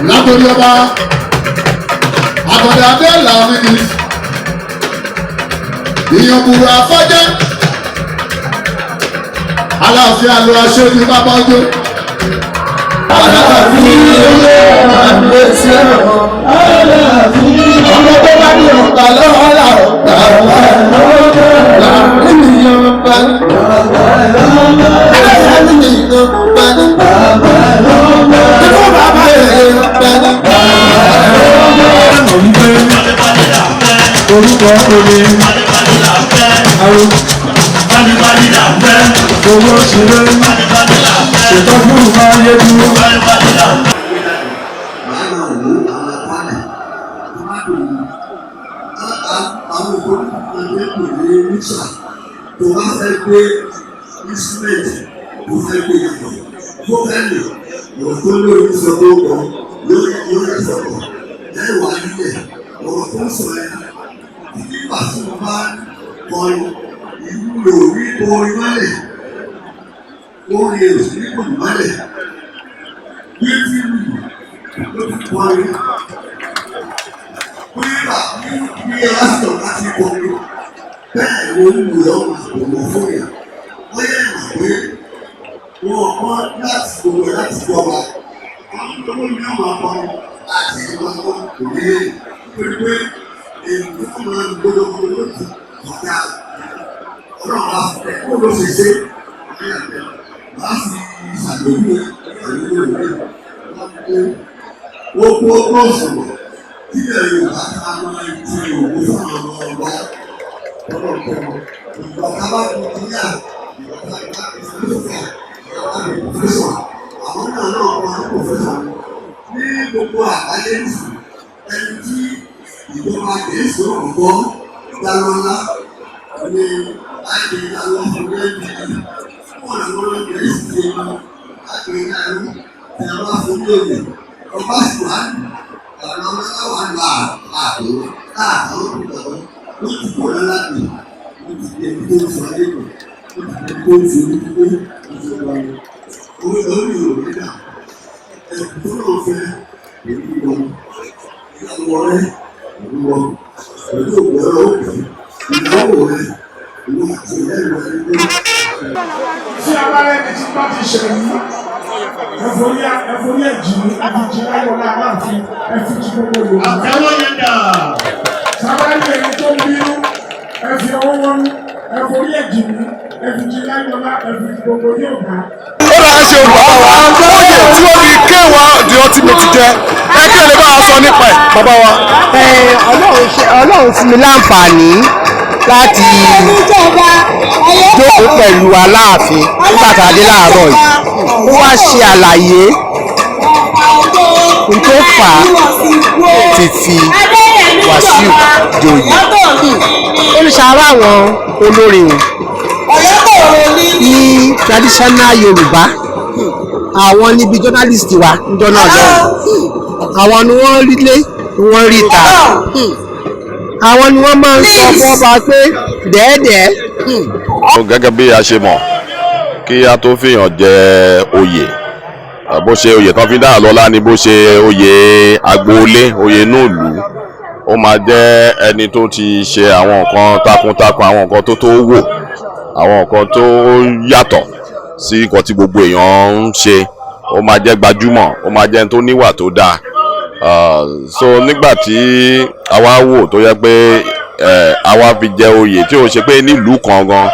Látòrí ọba àtọ̀dẹ̀ adé làwọn ní ìyàn bùrù àfọ́jẹ́ aláàfin àlọ́ aṣojú bàbá ọjọ́. Aláàfin ilé àgbèsè aláàfin ọmọ tó bá ní ọ̀tá lọ́wọ́ là ọ̀tá wà lọ́wọ́ láàrin ìyàn bá láàrin ìyàn bá ní bàbá lọ́wọ́ ikú bàbá yẹn bá ní bàbá lọ́wọ́. Orúkọ olè àwọn balibali la fẹ́ owó ṣeré ṣètò fún ìfà yé dúró. Àwọn olùkọ́ ní níṣà tó bá fẹ́ gbé instrument tó fẹ́ gbé yàtọ̀ tó fẹ́ lè ọ̀rọ̀ tó lórí sọ̀rọ̀ ọkọ̀ lórí sọ̀rọ̀ lẹ́wà nílẹ̀ ọ̀rọ̀ tó ń sọ̀rọ̀ ẹ̀ nígbà tí wọ́n bá kọrin ìwúlò wípé orin mọ́lẹ̀ orin èrò nípò mọ́lẹ̀ bí tí wù ló ti kọrin nígbà ní ẹlásìtọ̀ láti kọrin bẹ́ẹ̀ ló ń wù ọ́ àpòmọ̀ fún yà wọ́n yẹ ìmọ̀ pé wọ́n kọ́ láti gbogbo láti gbọ́ba àwọn tó ń yọ máa kọrin àti ìmọ̀ kò ní lè pé èyí tó máa ń gbọ́dọ̀ lójú ọ̀gá ọlọ́run á fẹ́ kó ló ṣe ṣe láti ṣàgbéwò àgbéwò rẹ̀ wọ́n kó ọgbọ́n sọ̀rọ̀ tí ilẹ̀ Yorùbá ká máa ń ti òwò fún àwọn ọba ọlọ́pọ̀ ìgbà ká bá kú níyà ìgbà ká bá kú fúnfà ìgbà ká bá kú fúnfà àwọn náà náà máa ń kó fúnfà ní gbogbo àgbáyé nìsí ẹni tí ìjọba kìí sọ̀rọ̀ gbọ́ ìdálọ́lá ní láti ìdálọ́ fún ẹbí fún àwọn ọ̀rẹ́ ìṣẹ́ káàkiri náà ní ìyàwó àforí òye ọba ṣùgbọ́n ọ̀nà ọlọ́wà ń lọ àtò láàtọ̀ òkùnkùn ó ti kó lálábì ó ti di ẹni tó ń sọ nínú ó ti di ẹni tó ń sọ nínú ìjọba orí orí òní náà ẹ̀kú tó lọ fẹ́ èyí wọn ìyàwó rẹ èyí wọn pẹ̀lú òwò ẹ̀rọ òkè ìyàwó rẹ ìwọ àti ẹ̀rọ ẹ̀rọ. Tí a bá rẹ̀ ti bá ti ṣẹ̀yìn ẹ̀fọ́rí ẹ̀jì àjèjì ayọ̀lá aláàfin ẹ̀fí tí gbogbo ìlú. Àtẹ̀wọ́ yẹn dà. Sábàlì ẹni tó ń bínú ẹ̀fí ọwọ́ wọnú ẹ̀fọ́rí ẹ̀jì ẹ̀fí tí ayọ̀lá ẹ̀fí tí gbogbo yóò bá. Ó là ń ṣe olùkọ́ wa oyè tí wọ́n fi ké wa di ọtí mo ti jẹ ẹ kí ẹ lè bá a sọ nípa ẹ̀ bàbá wa. Ọlọ́run fún mi láǹfààní láti jókòó pẹ̀lú Aláàfin nígbà tá a dé láàárọ̀ yìí ó wá ṣe àlàyé n tó fà á ti fi Wàsíù joyè olùṣàrò àwọn olórin ní traditional Yorùbá àwọn níbi journalist wa níjọ́ náà lọ àwọn ni wọ́n rí lé wọ́n rí ta àwọn ni wọ́n máa ń sọ fún ọba pé dẹ́ẹ̀dẹ́. Gẹ́gẹ́ bí a ṣe mọ̀ kí a tó fìyàn jẹ oyè bó ṣe oyè tán fi dáhà lọ́lá ni bó ṣe oyè agboolé oyè inú ìlú ó máa jẹ́ ẹni tó ti ṣe àwọn nǹkan takuntakun àwọn nǹkan tó wò àwọn nǹkan tó yàtọ̀ sí nǹkan tí gbogbo èèyàn ń ṣe ó máa jẹ́ gbajúmọ̀ ó máa jẹ́ ẹni tó níwà tó dáa. So nígbà tí àwa wò tó yẹ pé àwa fi jẹ oyè tí ó ṣe pé nílùú kan gan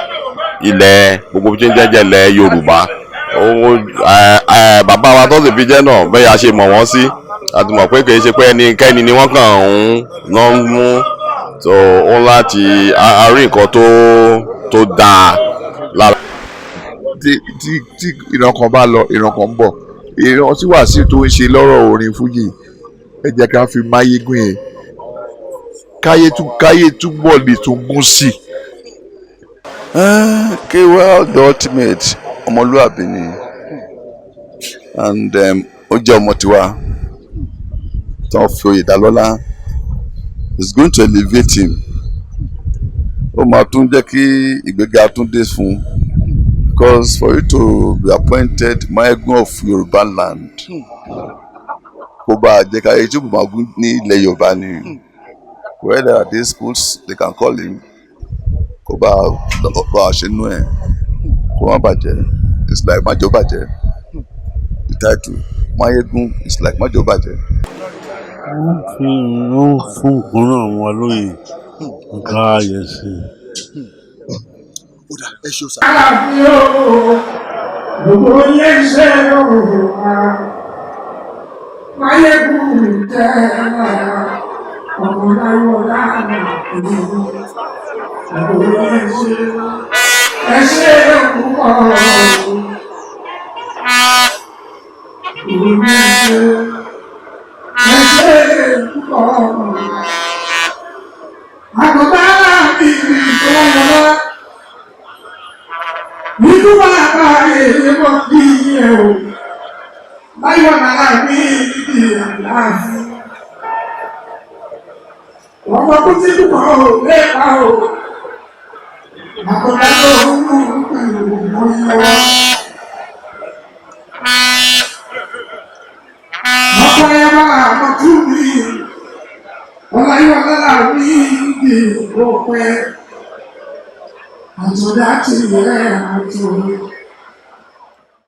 ilẹ̀ gbogbo tí ń jẹ́jẹ́ ilẹ̀ Yorùbá bàbá wa tó sì fi jẹ́ náà bẹ́ẹ̀ a ṣe mọ̀ wọ́n sí a ti mọ̀ pé kì í ṣe pé ẹnikẹ́ni ni wọ́n kàn ń mú tó ó láti rí nǹkan tó dáa lára. tí ìran kan bá lọ ìran kan ń bọ̀ ìran tí Wàsíù tó ń ṣe lọ́rọ̀ orin fújì ẹ jẹ́ ká fi máyégún yẹn káyé túbọ̀ lè tún gún sí. K-Well the ultimate ọmọlúwàbí ni and ó jẹ́ ọmọ tiwa tó fi oyè dá lọ́lá it's going to elevate him ó máa tún jẹ́ kí ìgbéga tún dé fún because for you to be appointed Máyégún of Yorùbá land kó bá a jẹ́ ká yẹ tí ó máa gún ní ilẹ̀ Yorùbá ni where there are day schools they can call him kó bá a ṣe nú ẹ̀ kó má bàjẹ́ it's like májò bàjẹ́ the title Máyégún is like májò bàjẹ́. Ó fún ìkúnná àwọn lóye nǹkan ayẹ̀ sí i. Aláàfin ooo gbogbo yẹn ṣe ooo Máyégún jẹ́ ọmọ láyọ̀lá gbogbo yẹn ṣe púpọ̀ gbogbo yẹn ṣe púpọ̀ àgùntàn àbí ìfowópamọ́. Nínú bàbá èyí mọ̀ kí ẹ o, báyọ̀ náà ní ìdí àláàfin. Ọmọ tó ti dùn ọ́ lépa o, àkọ́dá tó ń mú pẹ̀lú ọmọ yọ. Ọkọ ẹ máa mọ̀ tún bí, ọláyọ̀ náà ní ìdí òpẹ́. Àtọ̀dá ti yẹ àtọ̀.